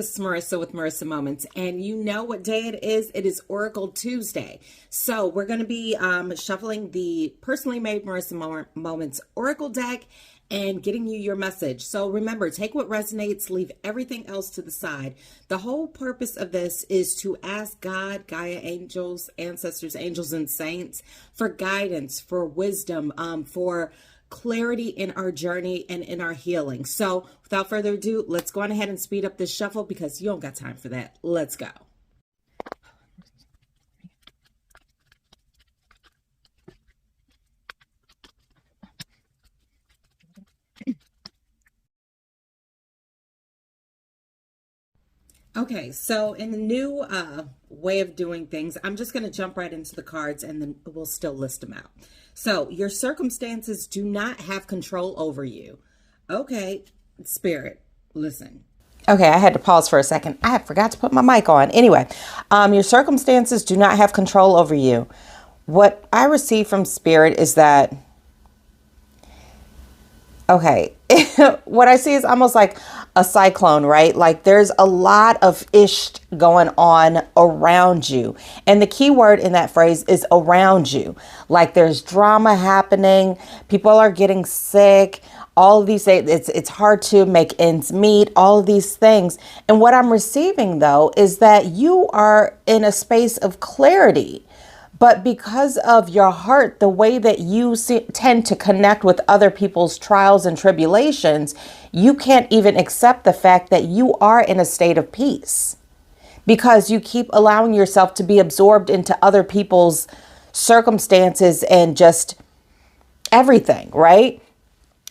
this is Marissa with Marissa Moments, and you know what day it is? It is Oracle Tuesday. So we're going to be shuffling the personally made Marissa Moments Oracle deck and getting you your message. So remember, take what resonates, leave everything else to the side. The whole purpose of this is to ask God, Gaia, angels, ancestors, angels, and saints for guidance, for wisdom, for clarity in our journey and in our healing. So without further ado, let's go on ahead and speed up this shuffle because you don't got time for that. Let's go. Okay, so in the new way of doing things, I'm just going to jump right into the cards and then we'll still list them out. So your circumstances do not have control over you. Okay, Spirit, listen. Okay, I had to pause for a second. I forgot to put my mic on. Anyway, your circumstances do not have control over you. What I receive from Spirit is that, okay, what I see is almost like a cyclone, right? Like there's a lot of ish going on around you. And the key word in that phrase is around you. Like there's drama happening. People are getting sick. All of these things, it's hard to make ends meet, all of these things. And what I'm receiving though, is that you are in a space of clarity. But because of your heart, the way that you tend to connect with other people's trials and tribulations, you can't even accept the fact that you are in a state of peace because you keep allowing yourself to be absorbed into other people's circumstances and just everything, right?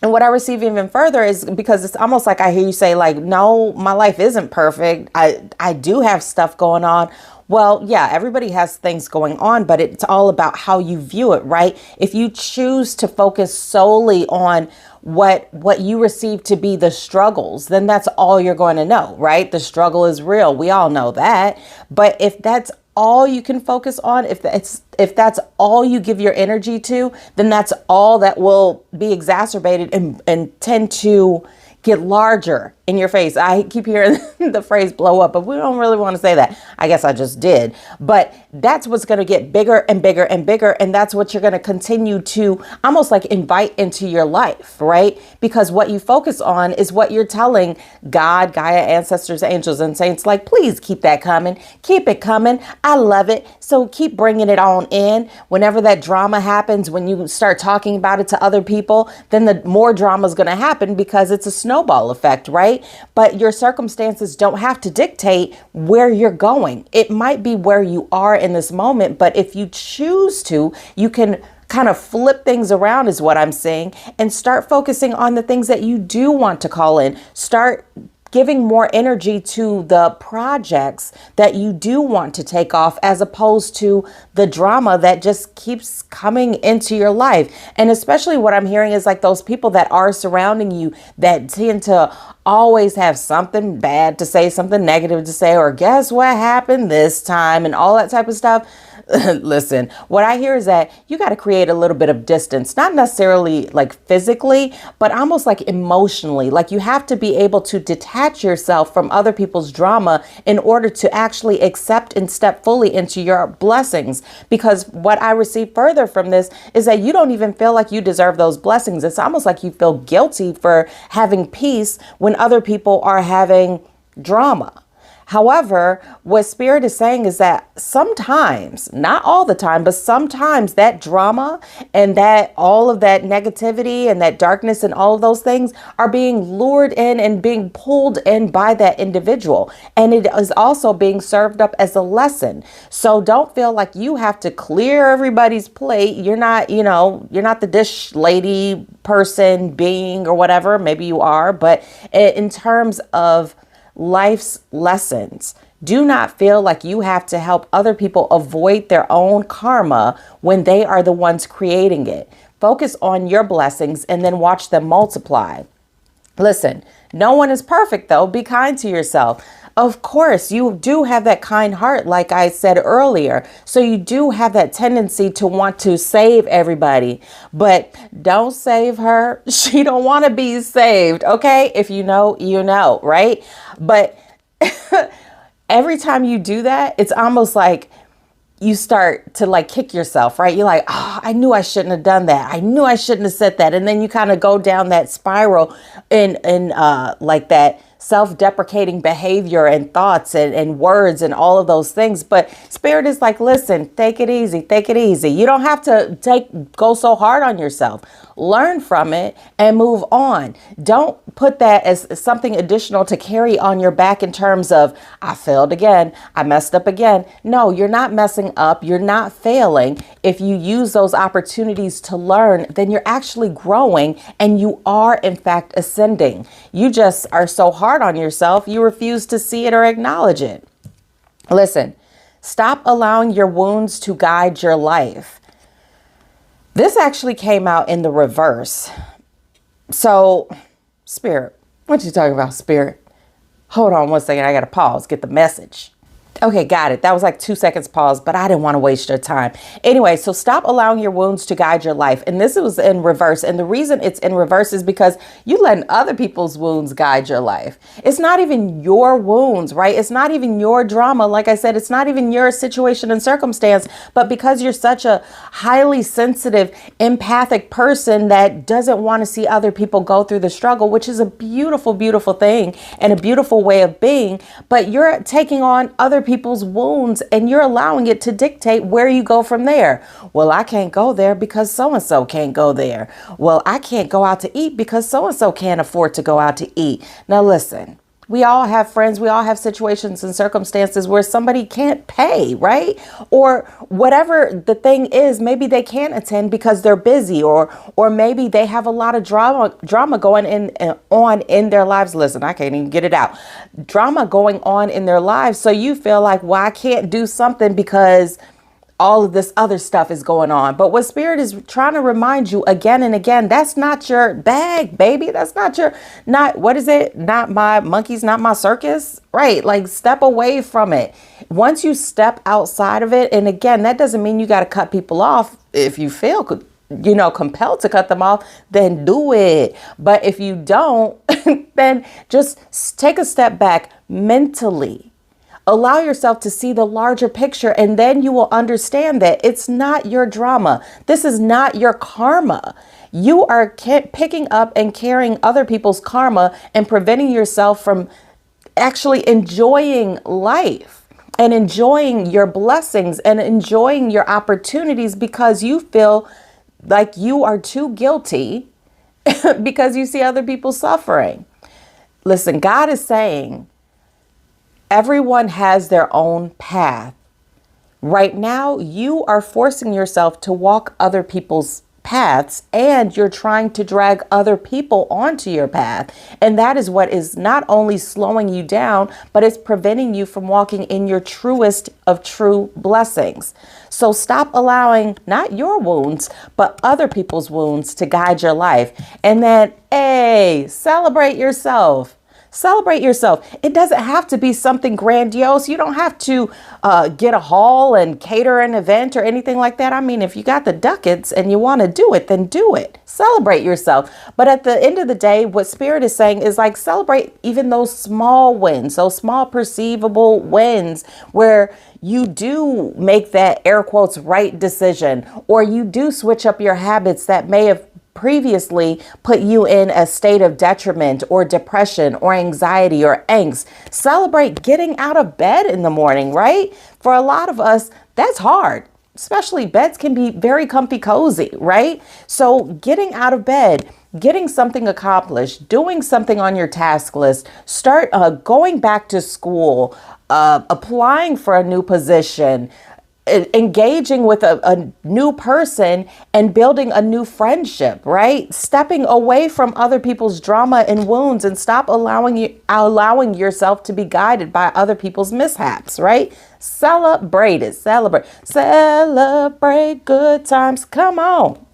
And what I receive even further is because it's almost like I hear you say like, no, my life isn't perfect. I do have stuff going on. Well, yeah, everybody has things going on, but it's all about how you view it, right? If you choose to focus solely on what you receive to be the struggles, then that's all you're going to know, right? The struggle is real. We all know that. But if that's all you can focus on, if that's all you give your energy to, then that's all that will be exacerbated and tend to get larger in your face. I keep hearing the phrase blow up, but we don't really want to say that. I guess I just did. But that's what's going to get bigger and bigger and bigger. And that's what you're going to continue to almost like invite into your life, right? Because what you focus on is what you're telling God, Gaia, ancestors, angels, and saints, like, please keep that coming. Keep it coming. I love it. So keep bringing it on in. Whenever that drama happens, when you start talking about it to other people, then the more drama is going to happen because it's a snowball effect, right? But your circumstances don't have to dictate where you're going. It might be where you are in this moment, but if you choose to, you can kind of flip things around is what I'm saying and start focusing on the things that you do want to call in. Start giving more energy to the projects that you do want to take off as opposed to the drama that just keeps coming into your life. And especially what I'm hearing is like those people that are surrounding you that tend to always have something bad to say, something negative to say, or guess what happened this time and all that type of stuff. Listen, what I hear is that you got to create a little bit of distance, not necessarily like physically, but almost like emotionally. Like you have to be able to detach yourself from other people's drama in order to actually accept and step fully into your blessings. Because what I receive further from this is that you don't even feel like you deserve those blessings. It's almost like you feel guilty for having peace when other people are having drama. However, what Spirit is saying is that sometimes, not all the time, but sometimes that drama and that all of that negativity and that darkness and all of those things are being lured in and being pulled in by that individual. And it is also being served up as a lesson. So don't feel like you have to clear everybody's plate. You're not, you're not the dish lady person, being, or whatever. Maybe you are, but in terms of life's lessons, do not feel like you have to help other people avoid their own karma when they are the ones creating it. Focus on your blessings and then watch them multiply. Listen, no one is perfect though. Be kind to yourself. Of course, you do have that kind heart, like I said earlier. So you do have that tendency to want to save everybody, but don't save her. She don't want to be saved. Okay. If you know, right? But Every time you do that, it's almost like you start to like kick yourself, right? You're like, oh, I knew I shouldn't have done that. I knew I shouldn't have said that. And then you kind of go down that spiral in like that self-deprecating behavior and thoughts and words and all of those things. But Spirit is like, listen, take it easy, take it easy. You don't have to go so hard on yourself. Learn from it and move on. Don't put that as something additional to carry on your back in terms of, I failed again, I messed up again. No, you're not messing up. You're not failing. If you use those opportunities to learn, then you're actually growing and you are in fact ascending. You just are so hard on yourself, you refuse to see it or acknowledge it. Listen, stop allowing your wounds to guide your life. This actually came out in the reverse. So, Spirit, what you talking about, Spirit? Hold on one second. I got to pause, get the message. Okay, got it. That was like 2 seconds pause, but I didn't want to waste your time. Anyway, so stop allowing your wounds to guide your life. And this was in reverse. And the reason it's in reverse is because you letting other people's wounds guide your life. It's not even your wounds, right? It's not even your drama. Like I said, it's not even your situation and circumstance, but because you're such a highly sensitive, empathic person that doesn't want to see other people go through the struggle, which is a beautiful, beautiful thing and a beautiful way of being, but you're taking on other people's wounds and you're allowing it to dictate where you go from there. Well, I can't go there because so-and-so can't go there. Well, I can't go out to eat because so-and-so can't afford to go out to eat. Now, listen, we all have friends. We all have situations and circumstances where somebody can't pay, right? Or whatever the thing is, maybe they can't attend because they're busy, or maybe they have a lot of drama going on in their lives. Listen, I can't even get it out. Drama going on in their lives. So you feel like, well, I can't do something because all of this other stuff is going on. But what Spirit is trying to remind you again and again, that's not your bag, baby. That's not what is it? Not my monkeys, not my circus, right? Like, step away from it. Once you step outside of it, and again, that doesn't mean you got to cut people off. If you feel, compelled to cut them off, then do it. But if you don't, then just take a step back mentally. Allow yourself to see the larger picture, and then you will understand that it's not your drama. This is not your karma. You are picking up and carrying other people's karma and preventing yourself from actually enjoying life and enjoying your blessings and enjoying your opportunities because you feel like you are too guilty because you see other people suffering. Listen, God is saying, everyone has their own path. Right now, you are forcing yourself to walk other people's paths, and you're trying to drag other people onto your path. And that is what is not only slowing you down, but it's preventing you from walking in your truest of true blessings. So stop allowing not your wounds, but other people's wounds to guide your life. And then, celebrate yourself. Celebrate yourself. It doesn't have to be something grandiose. You don't have to get a hall and cater an event or anything like that. I mean, if you got the ducats and you want to do it, then do it. Celebrate yourself. But at the end of the day, what Spirit is saying is like, celebrate even those small wins, those small perceivable wins where you do make that air quotes right decision, or you do switch up your habits that may have previously put you in a state of detriment or depression or anxiety or angst. Celebrate getting out of bed in the morning, right? For a lot of us, that's hard. Especially beds can be very comfy, cozy, right? So getting out of bed, getting something accomplished, doing something on your task list, start going back to school, applying for a new position, engaging with a new person and building a new friendship, right? Stepping away from other people's drama and wounds and stop allowing yourself to be guided by other people's mishaps, right? Celebrate it. Celebrate good times. Come on.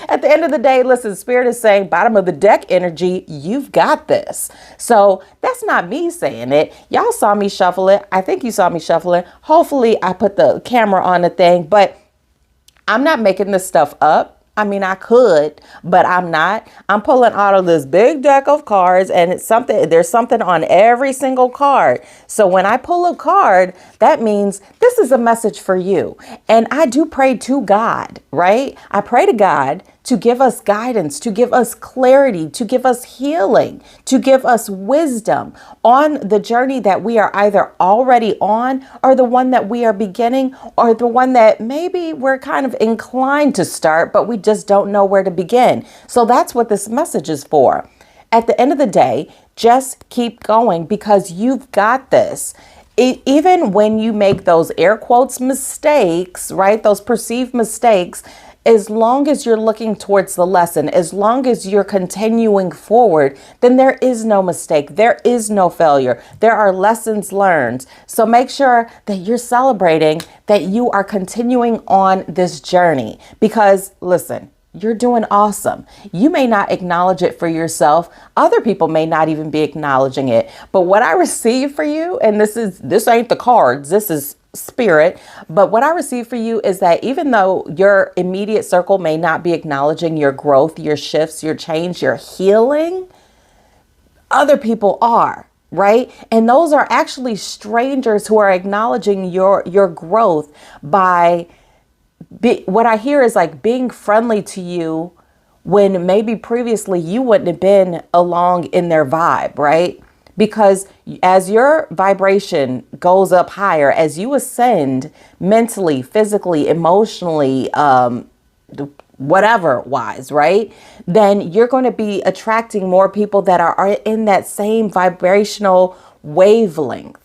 At the end of the day, listen, Spirit is saying, bottom of the deck energy, you've got this. So that's not me saying it. Y'all saw me shuffle it. I think you saw me shuffle it. Hopefully I put the camera on the thing, but I'm not making this stuff up. I mean, I could, but I'm not. I'm pulling out of this big deck of cards, and there's something on every single card. So when I pull a card, that means this is a message for you. And I do pray to God, right? I pray to God to give us guidance, to give us clarity, to give us healing, to give us wisdom on the journey that we are either already on, or the one that we are beginning, or the one that maybe we're kind of inclined to start, but we just don't know where to begin. So that's what this message is for. At the end of the day, just keep going, because you've got this. Even when you make those air quotes mistakes, right? Those perceived mistakes, as long as you're looking towards the lesson, as long as you're continuing forward, then there is no mistake. There is no failure. There are lessons learned. So make sure that you're celebrating that you are continuing on this journey, because listen, you're doing awesome. You may not acknowledge it for yourself. Other people may not even be acknowledging it. But what I receive for you, and this ain't the cards, this is spirit, but what I receive for you is that even though your immediate circle may not be acknowledging your growth, your shifts, your change, your healing, other people are, right? And those are actually strangers who are acknowledging your growth by what I hear is like being friendly to you when maybe previously you wouldn't have been along in their vibe, right? Because as your vibration goes up higher, as you ascend mentally, physically, emotionally, whatever wise, right? Then you're going to be attracting more people that are in that same vibrational wavelength.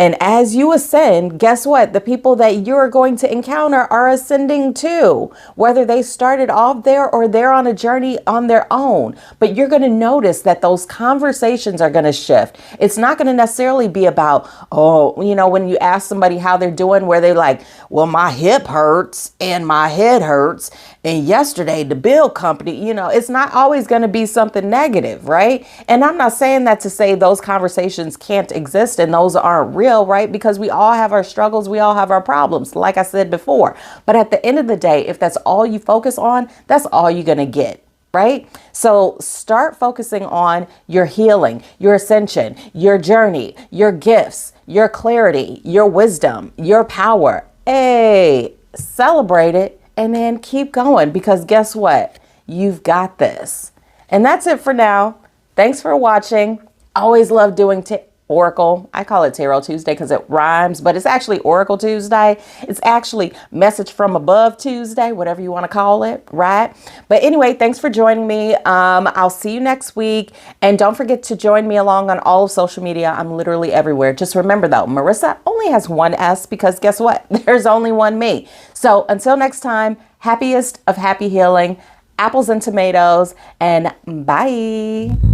And as you ascend, guess what? The people that you're going to encounter are ascending too, whether they started off there or they're on a journey on their own. But you're going to notice that those conversations are going to shift. It's not going to necessarily be about, oh, when you ask somebody how they're doing, where they're like, well, my hip hurts and my head hurts. And yesterday, the bill company, it's not always going to be something negative, right? And I'm not saying that to say those conversations can't exist and those aren't real, right? Because we all have our struggles. We all have our problems, like I said before. But at the end of the day, if that's all you focus on, that's all you're going to get. Right? So start focusing on your healing, your ascension, your journey, your gifts, your clarity, your wisdom, your power. Hey, celebrate it. And then keep going, because guess what? You've got this. And that's it for now. Thanks for watching. Always love doing Oracle. I call it Tarot Tuesday because it rhymes, but it's actually Oracle Tuesday. It's actually Message from Above Tuesday, whatever you want to call it, right? But anyway, thanks for joining me. I'll see you next week. And don't forget to join me along on all of social media. I'm literally everywhere. Just remember though, Marissa only has one S, because guess what? There's only one me. So until next time, happiest of happy healing, apples and tomatoes, and bye.